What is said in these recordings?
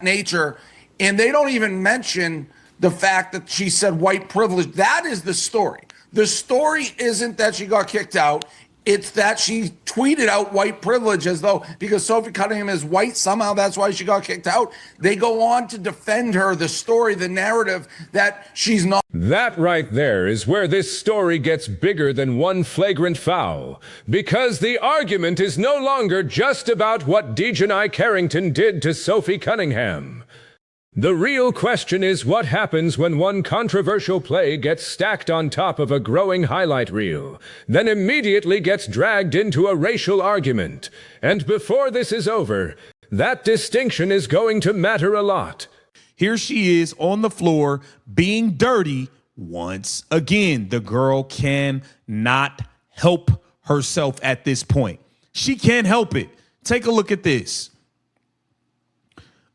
nature, and they don't even mention the fact that she said white privilege. That is the story. The story isn't that she got kicked out. It's that she tweeted out white privilege as though because Sophie Cunningham is white, somehow that's why she got kicked out. They go on to defend her, the story, the narrative that she's not. That right there is where this story gets bigger than one flagrant foul, because the argument is no longer just about what DiJonai Carrington did to Sophie Cunningham. The real question is what happens when one controversial play gets stacked on top of a growing highlight reel, then immediately gets dragged into a racial argument. And before this is over, that distinction is going to matter a lot. Here she is on the floor being dirty once again. The girl cannot help herself at this point. She can't help it. Take a look at this.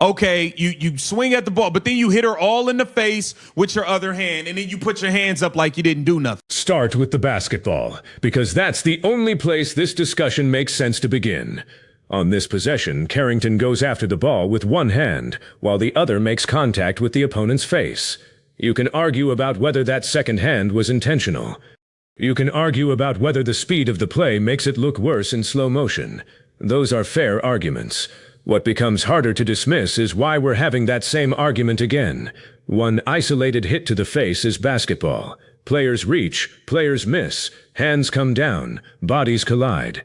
Okay, you swing at the ball, but then you hit her all in the face with your other hand, and then you put your hands up like you didn't do nothing. Start with the basketball, because that's the only place this discussion makes sense to begin. On this possession, Carrington goes after the ball with one hand, while the other makes contact with the opponent's face. You can argue about whether that second hand was intentional. You can argue about whether the speed of the play makes it look worse in slow motion. Those are fair arguments. What becomes harder to dismiss is why we're having that same argument again. One isolated hit to the face is basketball. Players reach, players miss, hands come down, bodies collide.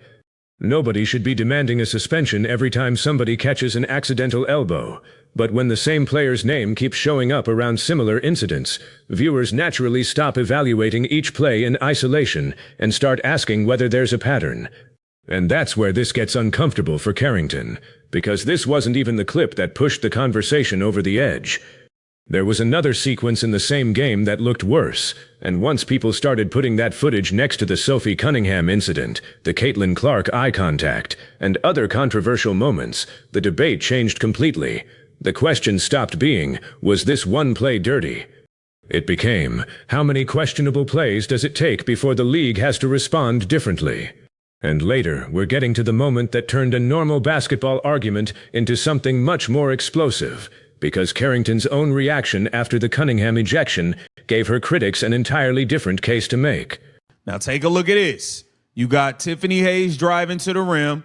Nobody should be demanding a suspension every time somebody catches an accidental elbow. But when the same player's name keeps showing up around similar incidents, viewers naturally stop evaluating each play in isolation and start asking whether there's a pattern. And that's where this gets uncomfortable for Carrington, because this wasn't even the clip that pushed the conversation over the edge. There was another sequence in the same game that looked worse, and once people started putting that footage next to the Sophie Cunningham incident, the Caitlin Clark eye contact, and other controversial moments, the debate changed completely. The question stopped being, was this one play dirty? It became, how many questionable plays does it take before the league has to respond differently? And later, we're getting to the moment that turned a normal basketball argument into something much more explosive, because Carrington's own reaction after the Cunningham ejection gave her critics an entirely different case to make. Now take a look at this. You got Tiffany Hayes driving to the rim.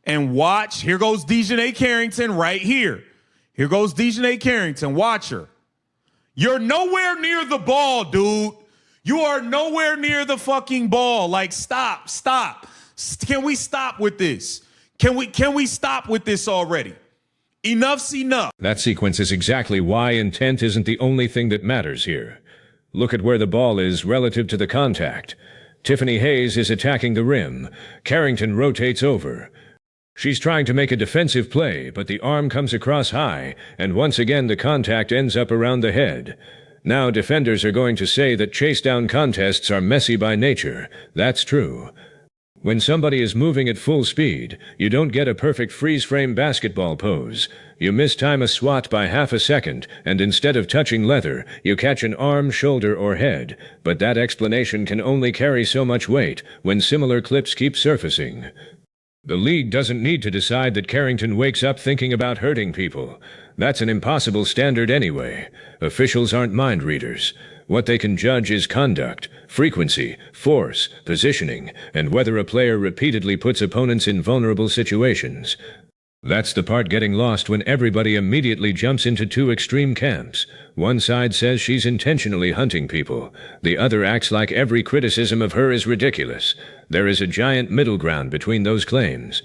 And watch, here goes DiJonai Carrington right here. Here goes DiJonai Carrington, watch her. You're nowhere near the ball, dude. You are nowhere near the fucking ball. Like, stop. Can we stop with this? Can we stop with this already? Enough's enough. That sequence is exactly why intent isn't the only thing that matters here. Look at where the ball is relative to the contact. Tiffany Hayes is attacking the rim. Carrington rotates over. She's trying to make a defensive play, but the arm comes across high, and once again the contact ends up around the head. Now defenders are going to say that chase-down contests are messy by nature. That's true. When somebody is moving at full speed, you don't get a perfect freeze-frame basketball pose. You mistime a swat by half a second, and instead of touching leather, you catch an arm, shoulder, or head. But that explanation can only carry so much weight when similar clips keep surfacing. The league doesn't need to decide that Carrington wakes up thinking about hurting people. That's an impossible standard anyway. Officials aren't mind readers. What they can judge is conduct, frequency, force, positioning, and whether a player repeatedly puts opponents in vulnerable situations. That's the part getting lost when everybody immediately jumps into two extreme camps. One side says she's intentionally hunting people. The other acts like every criticism of her is ridiculous. There is a giant middle ground between those claims.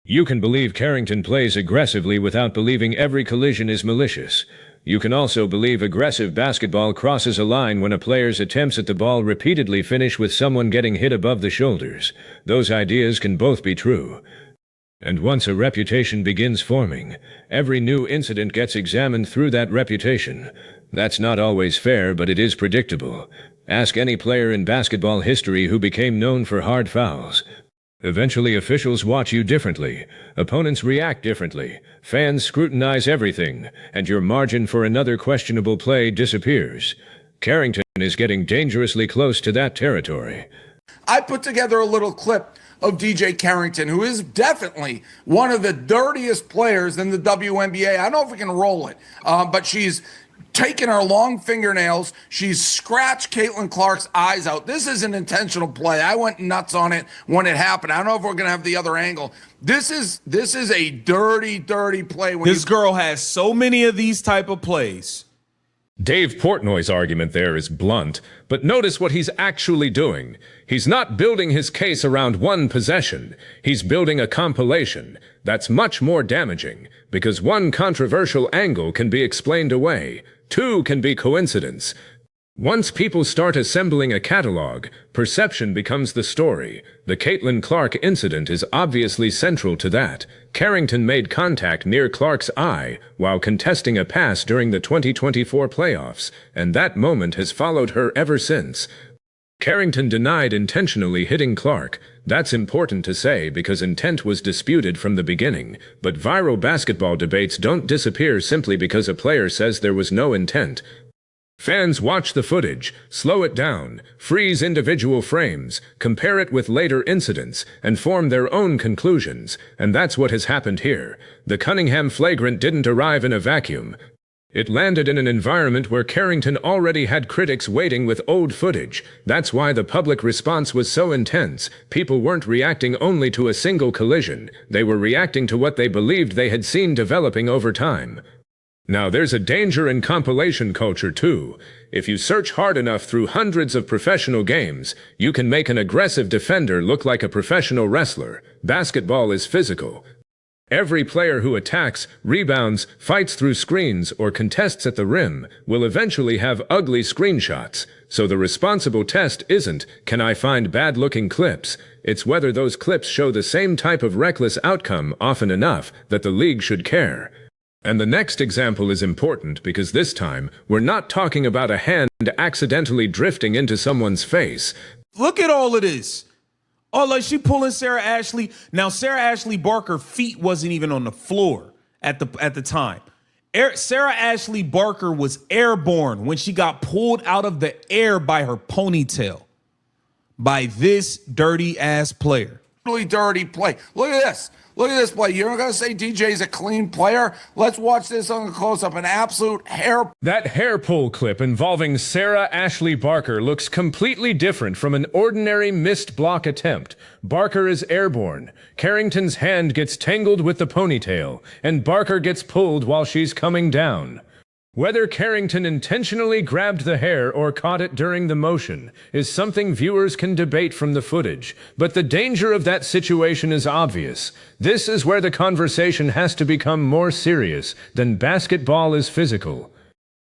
You can believe Carrington plays aggressively without believing every collision is malicious. You can also believe aggressive basketball crosses a line when a player's attempts at the ball repeatedly finish with someone getting hit above the shoulders. Those ideas can both be true. And once a reputation begins forming, every new incident gets examined through that reputation. That's not always fair, but it is predictable. Ask any player in basketball history who became known for hard fouls. Eventually, officials watch you differently. Opponents react differently. Fans scrutinize everything, and your margin for another questionable play disappears. Carrington is getting dangerously close to that territory. I put together a little clip of DJ Carrington, who is definitely one of the dirtiest players in the WNBA. I don't know if we can roll it, but she's taken her long fingernails. She's scratched Caitlin Clark's eyes out. This is an intentional play. I went nuts on it when it happened. I don't know if we're going to have the other angle. This is a dirty, dirty play. This girl has so many of these type of plays. Dave Portnoy's argument there is blunt, but notice what he's actually doing. He's not building his case around one possession. He's building a compilation. That's much more damaging, because one controversial angle can be explained away. Two can be coincidence. Once people start assembling a catalog, perception becomes the story. The Caitlin Clark incident is obviously central to that. Carrington made contact near Clark's eye while contesting a pass during the 2024 playoffs, and that moment has followed her ever since. Carrington denied intentionally hitting Clark. That's important to say because intent was disputed from the beginning, but viral basketball debates don't disappear simply because a player says there was no intent. Fans watch the footage, slow it down, freeze individual frames, compare it with later incidents, and form their own conclusions, and that's what has happened here. The Cunningham flagrant didn't arrive in a vacuum. It landed in an environment where Carrington already had critics waiting with old footage. That's why the public response was so intense. People weren't reacting only to a single collision. They were reacting to what they believed they had seen developing over time. Now, there's a danger in compilation culture, too. If you search hard enough through hundreds of professional games, you can make an aggressive defender look like a professional wrestler. Basketball is physical. Every player who attacks, rebounds, fights through screens, or contests at the rim will eventually have ugly screenshots. So the responsible test isn't, can I find bad-looking clips? It's whether those clips show the same type of reckless outcome often enough that the league should care. And the next example is important because this time, we're not talking about a hand accidentally drifting into someone's face. Look at all of this. Oh, like she pulling Sarah Ashley. Now, Sarah Ashley Barker's feet wasn't even on the floor at the time. Sarah Ashley Barker was airborne when she got pulled out of the air by her ponytail by this dirty-ass player. Really dirty play. Look at this. Look at this play. You're not going to say DJ's a clean player? Let's watch this on the close-up. An absolute hair. That hair pull clip involving Sarah Ashley Barker looks completely different from an ordinary missed block attempt. Barker is airborne. Carrington's hand gets tangled with the ponytail, and Barker gets pulled while she's coming down. Whether Carrington intentionally grabbed the hair or caught it during the motion is something viewers can debate from the footage, but the danger of that situation is obvious. This is where the conversation has to become more serious than basketball is physical.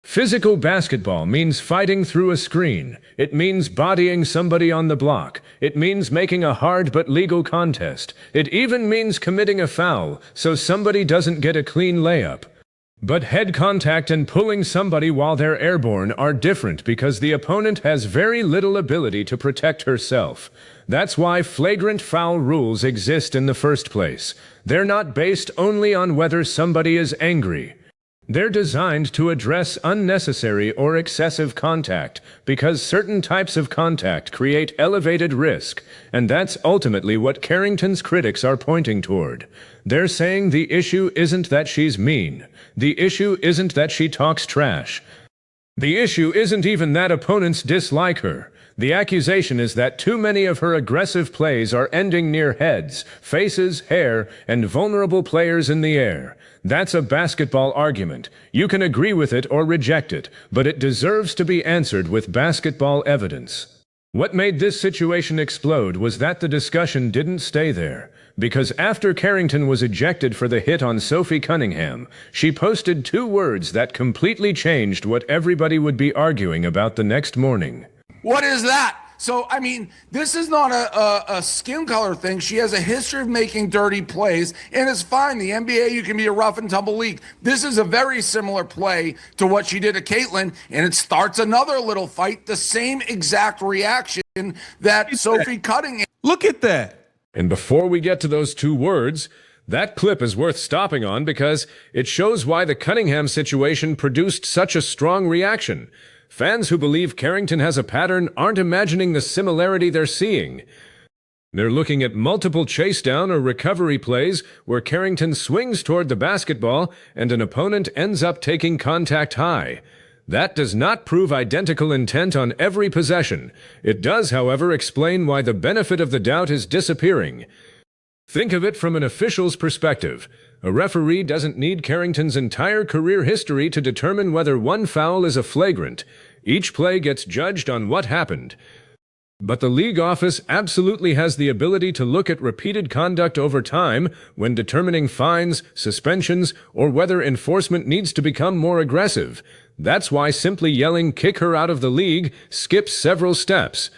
Physical basketball means fighting through a screen. It means bodying somebody on the block. It means making a hard but legal contest. It even means committing a foul so somebody doesn't get a clean layup. But head contact and pulling somebody while they're airborne are different because the opponent has very little ability to protect herself. That's why flagrant foul rules exist in the first place. They're not based only on whether somebody is angry. They're designed to address unnecessary or excessive contact because certain types of contact create elevated risk, and that's ultimately what Carrington's critics are pointing toward. They're saying the issue isn't that she's mean. The issue isn't that she talks trash. The issue isn't even that opponents dislike her. The accusation is that too many of her aggressive plays are ending near heads, faces, hair, and vulnerable players in the air. That's a basketball argument. You can agree with it or reject it, but it deserves to be answered with basketball evidence. What made this situation explode was that the discussion didn't stay there. Because after Carrington was ejected for the hit on Sophie Cunningham, she posted 2 words that completely changed what everybody would be arguing about the next morning. What is that? So, I mean, this is not a skin color thing. She has a history of making dirty plays, and it's fine. The NBA, you can be a rough and tumble league. This is a very similar play to what she did to Caitlin, and it starts another little fight, the same exact reaction that Sophie Cunningham. Look at that. And before we get to those 2 words, that clip is worth stopping on because it shows why the Cunningham situation produced such a strong reaction. Fans who believe Carrington has a pattern aren't imagining the similarity they're seeing. They're looking at multiple chase down or recovery plays where Carrington swings toward the basketball and an opponent ends up taking contact high. That does not prove identical intent on every possession. It does, however, explain why the benefit of the doubt is disappearing. Think of it from an official's perspective. A referee doesn't need Carrington's entire career history to determine whether one foul is a flagrant. Each play gets judged on what happened. But the league office absolutely has the ability to look at repeated conduct over time when determining fines, suspensions, or whether enforcement needs to become more aggressive. That's why simply yelling "kick her out of the league" skips several steps.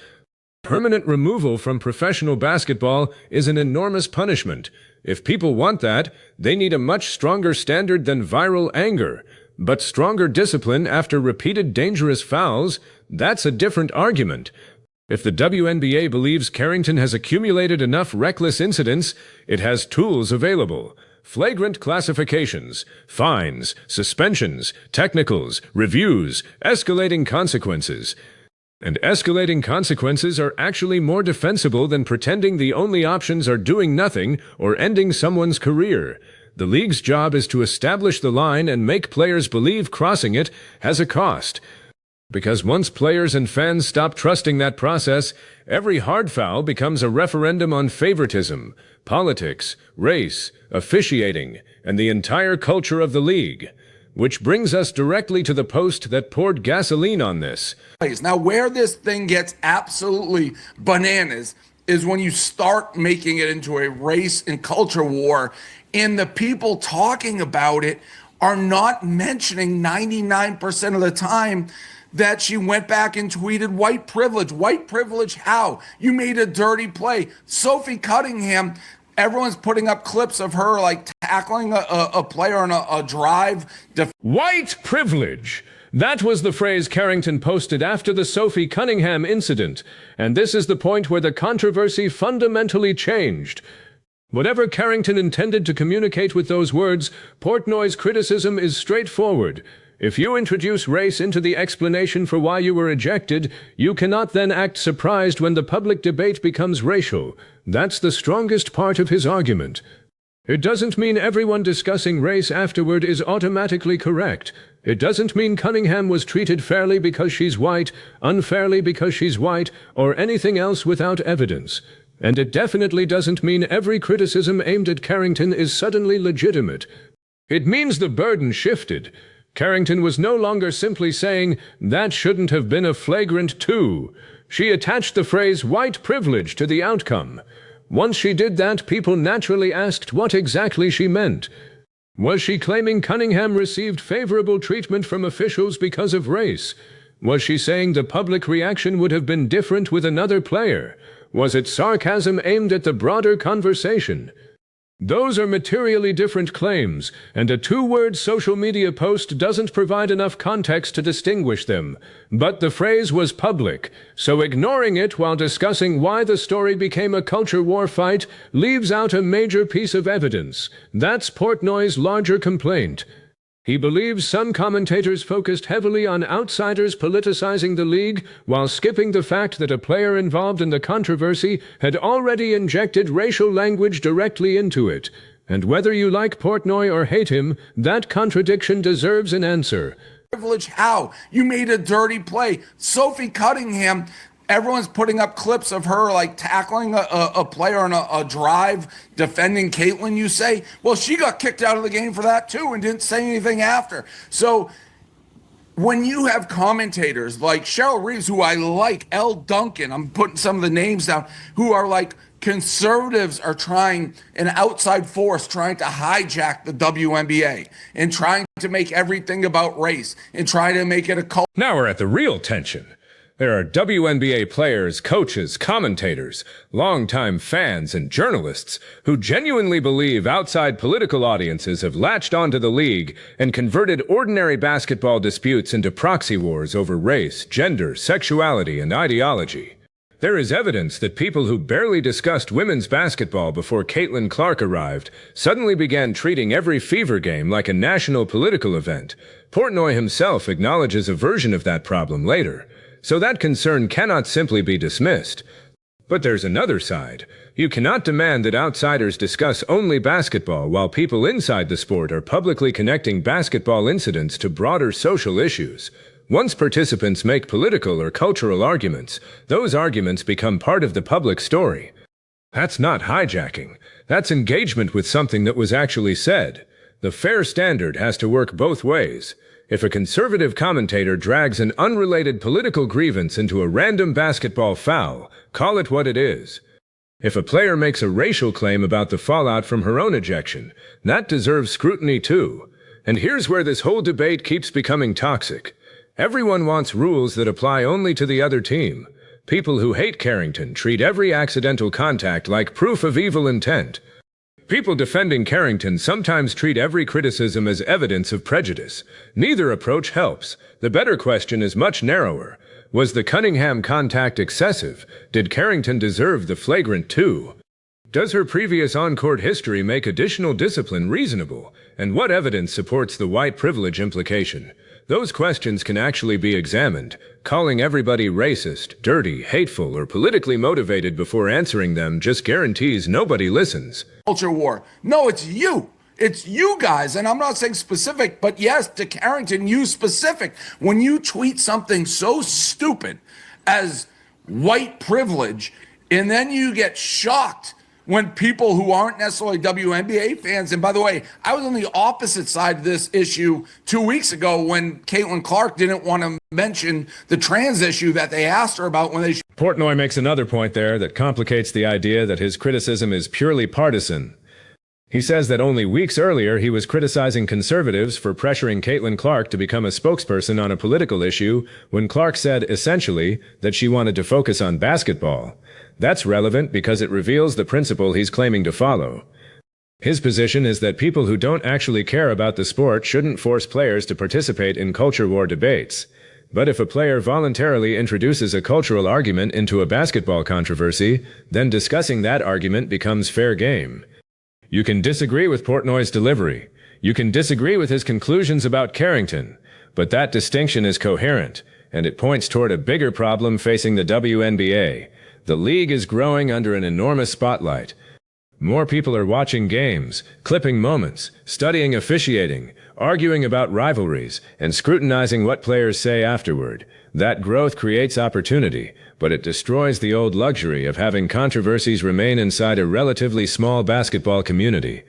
Permanent removal from professional basketball is an enormous punishment. If people want that, they need a much stronger standard than viral anger. But stronger discipline after repeated dangerous fouls, that's a different argument. If the WNBA believes Carrington has accumulated enough reckless incidents, it has tools available. Flagrant classifications, fines, suspensions, technicals, reviews, escalating consequences. And escalating consequences are actually more defensible than pretending the only options are doing nothing or ending someone's career. The league's job is to establish the line and make players believe crossing it has a cost. Because once players and fans stop trusting that process, every hard foul becomes a referendum on favoritism, politics, race, officiating, and the entire culture of the league. Which brings us directly to the post that poured gasoline on this. Now, where this thing gets absolutely bananas is when you start making it into a race and culture war, and the people talking about it are not mentioning 99% of the time that she went back and tweeted white privilege. White privilege how? You made a dirty play. Sophie Cunningham, everyone's putting up clips of her like tackling a player on a drive. White privilege. That was the phrase Carrington posted after the Sophie Cunningham incident, and this is the point where the controversy fundamentally changed. Whatever Carrington intended to communicate with those words, Portnoy's criticism is straightforward. If you introduce race into the explanation for why you were ejected, you cannot then act surprised when the public debate becomes racial. That's the strongest part of his argument. It doesn't mean everyone discussing race afterward is automatically correct. It doesn't mean Cunningham was treated fairly because she's white, unfairly because she's white, or anything else without evidence. And it definitely doesn't mean every criticism aimed at Carrington is suddenly legitimate. It means the burden shifted. Carrington was no longer simply saying, "That shouldn't have been a flagrant 2." She attached the phrase white privilege to the outcome. Once she did that, people naturally asked what exactly she meant. Was she claiming Cunningham received favorable treatment from officials because of race? Was she saying the public reaction would have been different with another player? Was it sarcasm aimed at the broader conversation? Those are materially different claims, and a two-word social media post doesn't provide enough context to distinguish them. But the phrase was public, so ignoring it while discussing why the story became a culture war fight leaves out a major piece of evidence. That's Portnoy's larger complaint. He believes some commentators focused heavily on outsiders politicizing the league while skipping the fact that a player involved in the controversy had already injected racial language directly into it. And whether you like Portnoy or hate him, that contradiction deserves an answer. Privilege how? You made a dirty play. Sophie Cunningham, everyone's putting up clips of her like tackling a player on a drive, defending Caitlin, you say? Well, she got kicked out of the game for that too and didn't say anything after. So when you have commentators like Cheryl Reeves, who I like, Elle Duncan, I'm putting some of the names down, who are like, conservatives are trying, an outside force trying to hijack the WNBA and trying to make everything about race and trying to make it a cult. Now we're at the real tension. There are WNBA players, coaches, commentators, longtime fans, and journalists who genuinely believe outside political audiences have latched onto the league and converted ordinary basketball disputes into proxy wars over race, gender, sexuality, and ideology. There is evidence that people who barely discussed women's basketball before Caitlin Clark arrived suddenly began treating every Fever game like a national political event. Portnoy himself acknowledges a version of that problem later. So that concern cannot simply be dismissed. But there's another side. You cannot demand that outsiders discuss only basketball while people inside the sport are publicly connecting basketball incidents to broader social issues. Once participants make political or cultural arguments, those arguments become part of the public story. That's not hijacking. That's engagement with something that was actually said. The fair standard has to work both ways. If a conservative commentator drags an unrelated political grievance into a random basketball foul, call it what it is. If a player makes a racial claim about the fallout from her own ejection, that deserves scrutiny too. And here's where this whole debate keeps becoming toxic. Everyone wants rules that apply only to the other team. People who hate Carrington treat every accidental contact like proof of evil intent. People defending Carrington sometimes treat every criticism as evidence of prejudice. Neither approach helps. The better question is much narrower. Was the Cunningham contact excessive? Did Carrington deserve the flagrant 2? Does her previous on-court history make additional discipline reasonable? And what evidence supports the white privilege implication? Those questions can actually be examined. Calling everybody racist, dirty, hateful, or politically motivated before answering them just guarantees nobody listens. Culture war. No, it's you. It's you guys. And I'm not saying specific, but yes, to Carrington, you specific. When you tweet something so stupid as white privilege, and then you get shocked when people who aren't necessarily WNBA fans, and by the way, I was on the opposite side of this issue 2 weeks ago when Caitlin Clark didn't want to mention the trans issue that they asked her about when they... Portnoy makes another point there that complicates the idea that his criticism is purely partisan. He says that only weeks earlier he was criticizing conservatives for pressuring Caitlin Clark to become a spokesperson on a political issue when Clark said, essentially, that she wanted to focus on basketball. That's relevant because it reveals the principle he's claiming to follow. His position is that people who don't actually care about the sport shouldn't force players to participate in culture war debates. But if a player voluntarily introduces a cultural argument into a basketball controversy, then discussing that argument becomes fair game. You can disagree with Portnoy's delivery. You can disagree with his conclusions about Carrington. But that distinction is coherent, and it points toward a bigger problem facing the WNBA. The league is growing under an enormous spotlight. More people are watching games, clipping moments, studying officiating, arguing about rivalries, and scrutinizing what players say afterward. That growth creates opportunity, but it destroys the old luxury of having controversies remain inside a relatively small basketball community.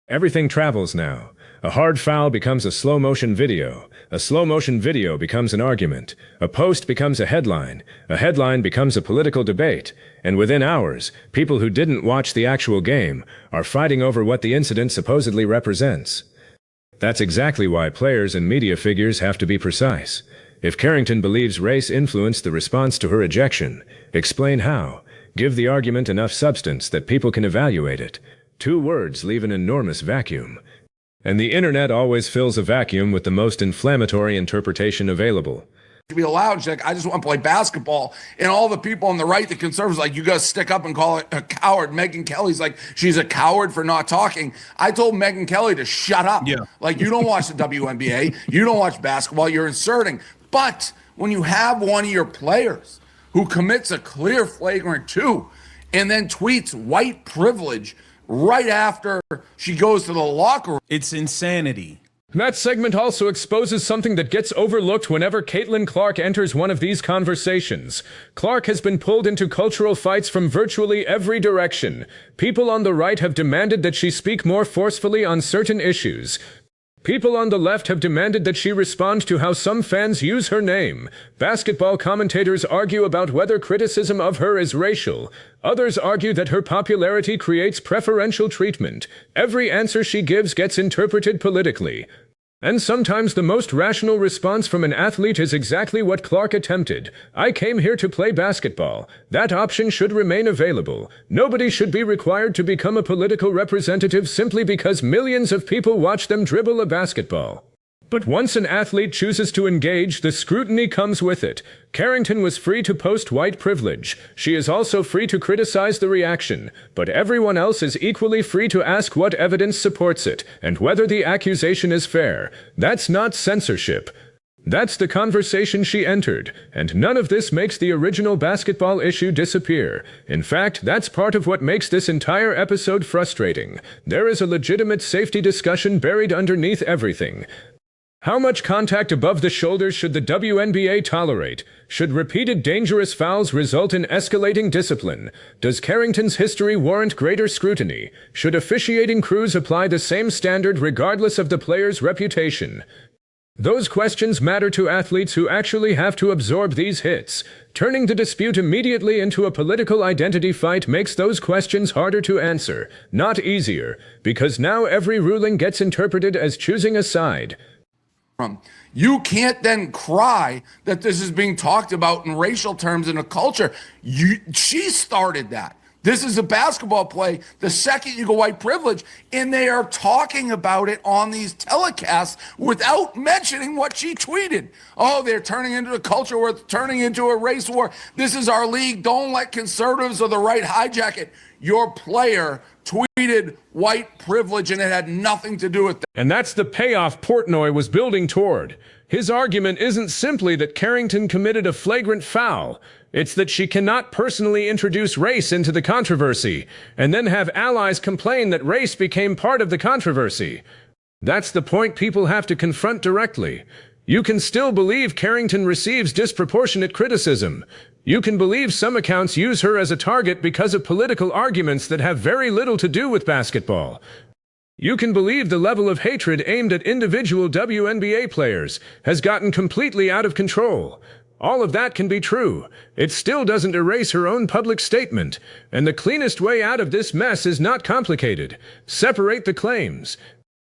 Everything travels now. A hard foul becomes a slow-motion video. A slow-motion video becomes an argument. A post becomes a headline becomes a political debate. And within hours, people who didn't watch the actual game are fighting over what the incident supposedly represents. That's exactly why players and media figures have to be precise. If Carrington believes race influenced the response to her ejection, explain how. Give the argument enough substance that people can evaluate it. 2 words leave an enormous vacuum. And the internet always fills a vacuum with the most inflammatory interpretation available. To be allowed, she's like, I just want to play basketball. And all the people on the right, the conservatives, like, you got to stick up and call it a coward. Megyn Kelly's like, she's a coward for not talking. I told Megyn Kelly to shut up. Yeah. Like, you don't watch the WNBA. You don't watch basketball. You're inserting. But when you have one of your players who commits a clear flagrant 2 and then tweets white privilege right after she goes to the locker room. It's insanity. That segment also exposes something that gets overlooked whenever Caitlin Clark enters one of these conversations. Clark has been pulled into cultural fights from virtually every direction. People on the right have demanded that she speak more forcefully on certain issues. People on the left have demanded that she respond to how some fans use her name. Basketball commentators argue about whether criticism of her is racial. Others argue that her popularity creates preferential treatment. Every answer she gives gets interpreted politically. And sometimes the most rational response from an athlete is exactly what Clark attempted. I came here to play basketball. That option should remain available. Nobody should be required to become a political representative simply because millions of people watch them dribble a basketball. But once an athlete chooses to engage, the scrutiny comes with it. Carrington was free to post white privilege. She is also free to criticize the reaction. But everyone else is equally free to ask what evidence supports it, and whether the accusation is fair. That's not censorship. That's the conversation she entered, and none of this makes the original basketball issue disappear. In fact, that's part of what makes this entire episode frustrating. There is a legitimate safety discussion buried underneath everything. How much contact above the shoulders should the WNBA tolerate? Should repeated dangerous fouls result in escalating discipline? Does Carrington's history warrant greater scrutiny? Should officiating crews apply the same standard regardless of the player's reputation? Those questions matter to athletes who actually have to absorb these hits. Turning the dispute immediately into a political identity fight makes those questions harder to answer, not easier, because now every ruling gets interpreted as choosing a side. You can't then cry that this is being talked about in racial terms in a culture. She started that. This is a basketball play. The second you go white privilege, and they are talking about it on these telecasts without mentioning what she tweeted. Oh, they're turning into a culture where it's turning into a race war. This is our league. Don't let conservatives or the right hijack it. Your player tweeted white privilege, and it had nothing to do with that. And that's the payoff Portnoy was building toward. His argument isn't simply that Carrington committed a flagrant foul. It's that she cannot personally introduce race into the controversy, and then have allies complain that race became part of the controversy. That's the point people have to confront directly. You can still believe Carrington receives disproportionate criticism. You can believe some accounts use her as a target because of political arguments that have very little to do with basketball. You can believe the level of hatred aimed at individual WNBA players has gotten completely out of control. All of that can be true. It still doesn't erase her own public statement. And the cleanest way out of this mess is not complicated. Separate the claims.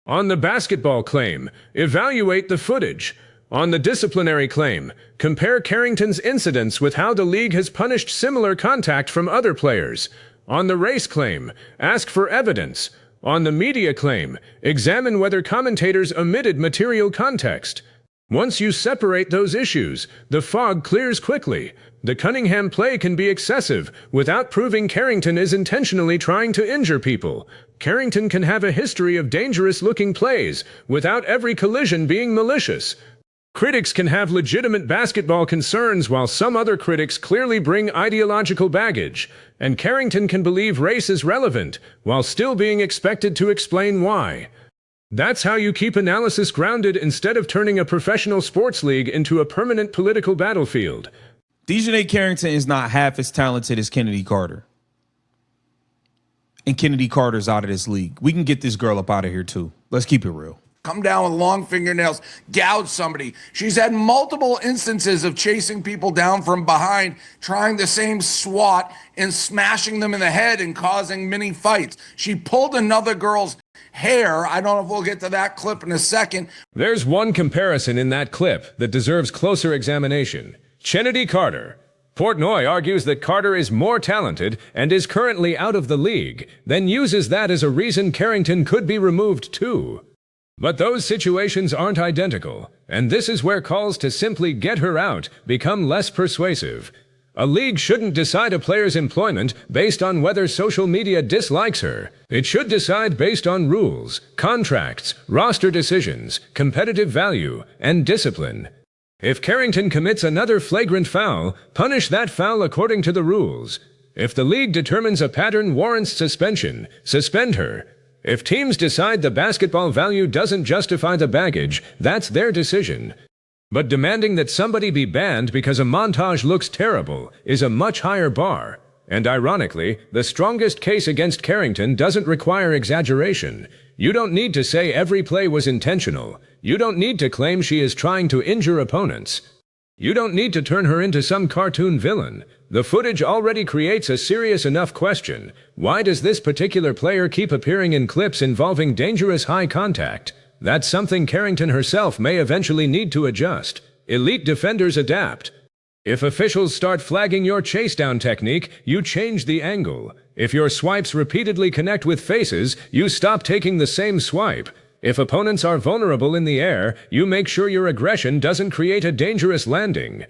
On the basketball claim, evaluate the footage. On the disciplinary claim, compare Carrington's incidents with how the league has punished similar contact from other players. On the race claim, ask for evidence. On the media claim, examine whether commentators omitted material context. Once you separate those issues, the fog clears quickly. The Cunningham play can be excessive without proving Carrington is intentionally trying to injure people. Carrington can have a history of dangerous-looking plays without every collision being malicious. Critics can have legitimate basketball concerns while some other critics clearly bring ideological baggage, and Carrington can believe race is relevant while still being expected to explain why. That's how you keep analysis grounded instead of turning a professional sports league into a permanent political battlefield. DiJonai Carrington is not half as talented as Kennedy Carter. And Kennedy Carter's out of this league. We can get this girl up out of here too. Let's keep it real. Come down with long fingernails, gouge somebody. She's had multiple instances of chasing people down from behind, trying the same swat and smashing them in the head and causing mini fights. She pulled another girl's hair. I don't know if we'll get to that clip in a second. There's one comparison in that clip that deserves closer examination. Kennedy Carter. Portnoy argues that Carter is more talented and is currently out of the league, then uses that as a reason Carrington could be removed too. But those situations aren't identical, and this is where calls to simply get her out become less persuasive. A league shouldn't decide a player's employment based on whether social media dislikes her. It should decide based on rules, contracts, roster decisions, competitive value, and discipline. If Carrington commits another flagrant foul, punish that foul according to the rules. If the league determines a pattern warrants suspension, suspend her. If teams decide the basketball value doesn't justify the baggage, that's their decision. But demanding that somebody be banned because a montage looks terrible is a much higher bar. And ironically, the strongest case against Carrington doesn't require exaggeration. You don't need to say every play was intentional. You don't need to claim she is trying to injure opponents. You don't need to turn her into some cartoon villain. The footage already creates a serious enough question. Why does this particular player keep appearing in clips involving dangerous high contact? That's something Carrington herself may eventually need to adjust. Elite defenders adapt. If officials start flagging your chase-down technique, you change the angle. If your swipes repeatedly connect with faces, you stop taking the same swipe. If opponents are vulnerable in the air, you make sure your aggression doesn't create a dangerous landing.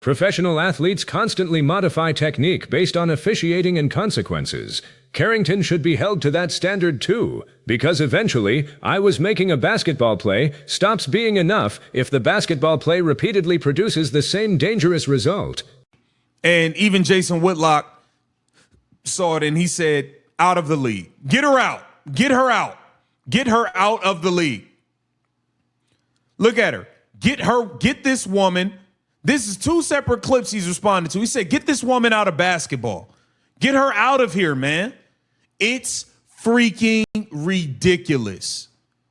Professional athletes constantly modify technique based on officiating and consequences. Carrington should be held to that standard too, because eventually, I was making a basketball play stops being enough if the basketball play repeatedly produces the same dangerous result. And even Jason Whitlock saw it and he said, out of the league. Get her out. Get her out. Get her out of the league. Look at her. Get this woman. This is 2 separate clips he's responded to. He said, get this woman out of basketball. Get her out of here, man. It's freaking ridiculous.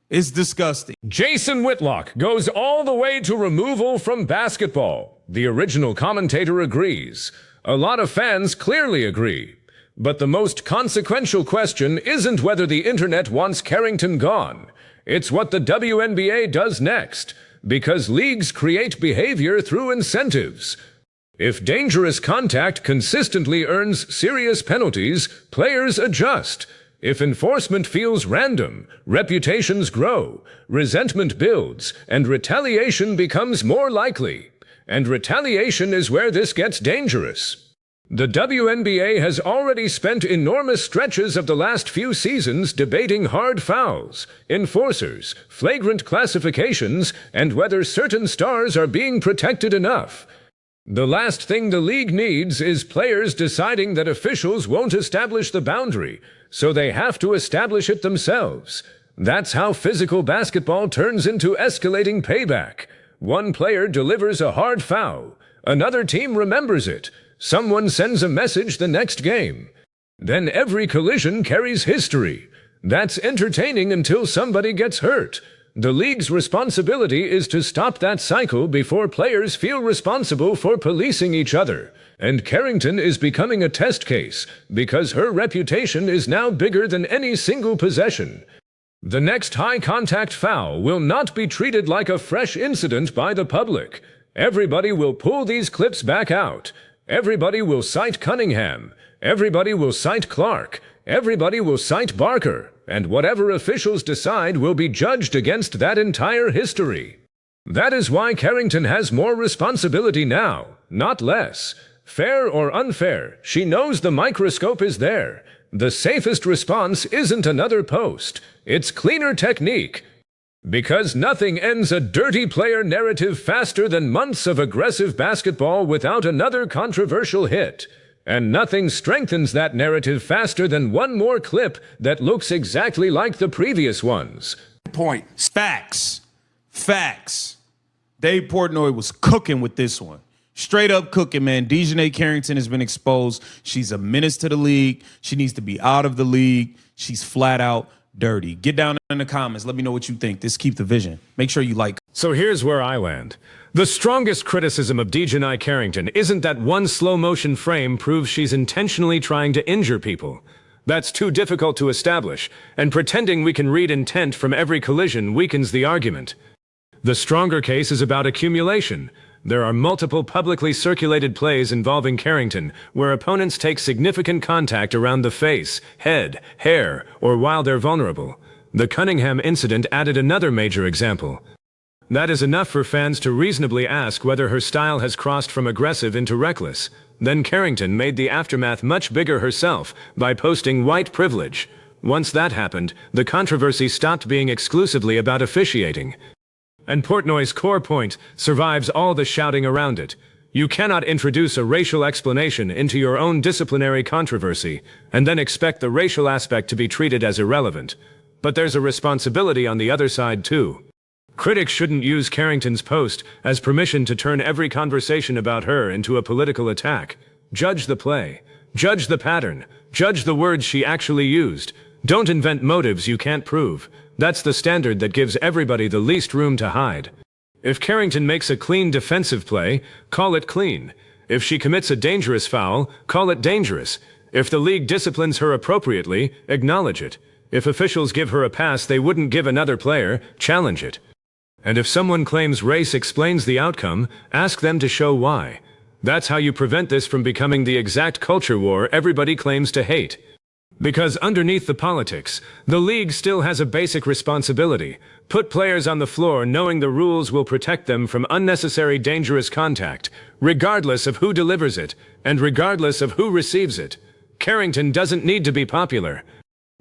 It's disgusting. Jason Whitlock goes all the way to removal from basketball. The original commentator agrees. A lot of fans clearly agree. But the most consequential question isn't whether the internet wants Carrington gone. It's what the WNBA does next, because leagues create behavior through incentives. If dangerous contact consistently earns serious penalties, players adjust. If enforcement feels random, reputations grow, resentment builds, and retaliation becomes more likely. And retaliation is where this gets dangerous. The WNBA has already spent enormous stretches of the last few seasons debating hard fouls, enforcers, flagrant classifications, and whether certain stars are being protected enough. The last thing the league needs is players deciding that officials won't establish the boundary, so they have to establish it themselves. That's how physical basketball turns into escalating payback. One player delivers a hard foul. Another team remembers it. Someone sends a message the next game. Then every collision carries history. That's entertaining until somebody gets hurt. The league's responsibility is to stop that cycle before players feel responsible for policing each other. And Carrington is becoming a test case because her reputation is now bigger than any single possession. The next high-contact foul will not be treated like a fresh incident by the public. Everybody will pull these clips back out. Everybody will cite Cunningham. Everybody will cite Clark. Everybody will cite Barker. And whatever officials decide will be judged against that entire history. That is why Carrington has more responsibility now, not less. Fair or unfair, she knows the microscope is there. The safest response isn't another post. It's cleaner technique. Because nothing ends a dirty player narrative faster than months of aggressive basketball without another controversial hit. And nothing strengthens that narrative faster than one more clip that looks exactly like the previous ones. Point. Facts. Facts. Dave Portnoy was cooking with this one. Straight up cooking, man. DiJonai Carrington has been exposed. She's a menace to the league. She needs to be out of the league. She's flat out dirty. Get down in the comments. Let me know what you think. This Keep the Vision. Make sure you like. So here's where I land. The strongest criticism of DiJonai Carrington isn't that one slow-motion frame proves she's intentionally trying to injure people. That's too difficult to establish, and pretending we can read intent from every collision weakens the argument. The stronger case is about accumulation. There are multiple publicly circulated plays involving Carrington where opponents take significant contact around the face, head, hair, or while they're vulnerable. The Cunningham incident added another major example. That is enough for fans to reasonably ask whether her style has crossed from aggressive into reckless. Then Carrington made the aftermath much bigger herself by posting white privilege. Once that happened, the controversy stopped being exclusively about officiating. And Portnoy's core point survives all the shouting around it. You cannot introduce a racial explanation into your own disciplinary controversy and then expect the racial aspect to be treated as irrelevant. But there's a responsibility on the other side too. Critics shouldn't use Carrington's post as permission to turn every conversation about her into a political attack. Judge the play. Judge the pattern. Judge the words she actually used. Don't invent motives you can't prove. That's the standard that gives everybody the least room to hide. If Carrington makes a clean defensive play, call it clean. If she commits a dangerous foul, call it dangerous. If the league disciplines her appropriately, acknowledge it. If officials give her a pass they wouldn't give another player, challenge it. And if someone claims race explains the outcome, ask them to show why. That's how you prevent this from becoming the exact culture war everybody claims to hate. Because underneath the politics, the league still has a basic responsibility. Put players on the floor knowing the rules will protect them from unnecessary dangerous contact, regardless of who delivers it, and regardless of who receives it. Carrington doesn't need to be popular.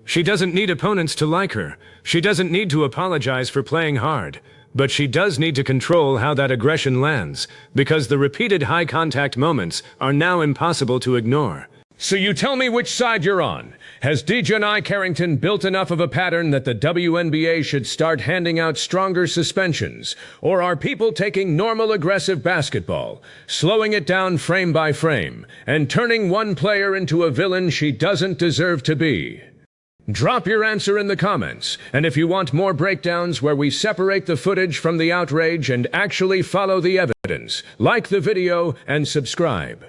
She doesn't need opponents to like her. She doesn't need to apologize for playing hard. But she does need to control how that aggression lands, because the repeated high-contact moments are now impossible to ignore. So you tell me which side you're on. Has DiJonai Carrington built enough of a pattern that the WNBA should start handing out stronger suspensions? Or are people taking normal aggressive basketball, slowing it down frame by frame, and turning one player into a villain she doesn't deserve to be? Drop your answer in the comments, and if you want more breakdowns where we separate the footage from the outrage and actually follow the evidence, like the video and subscribe.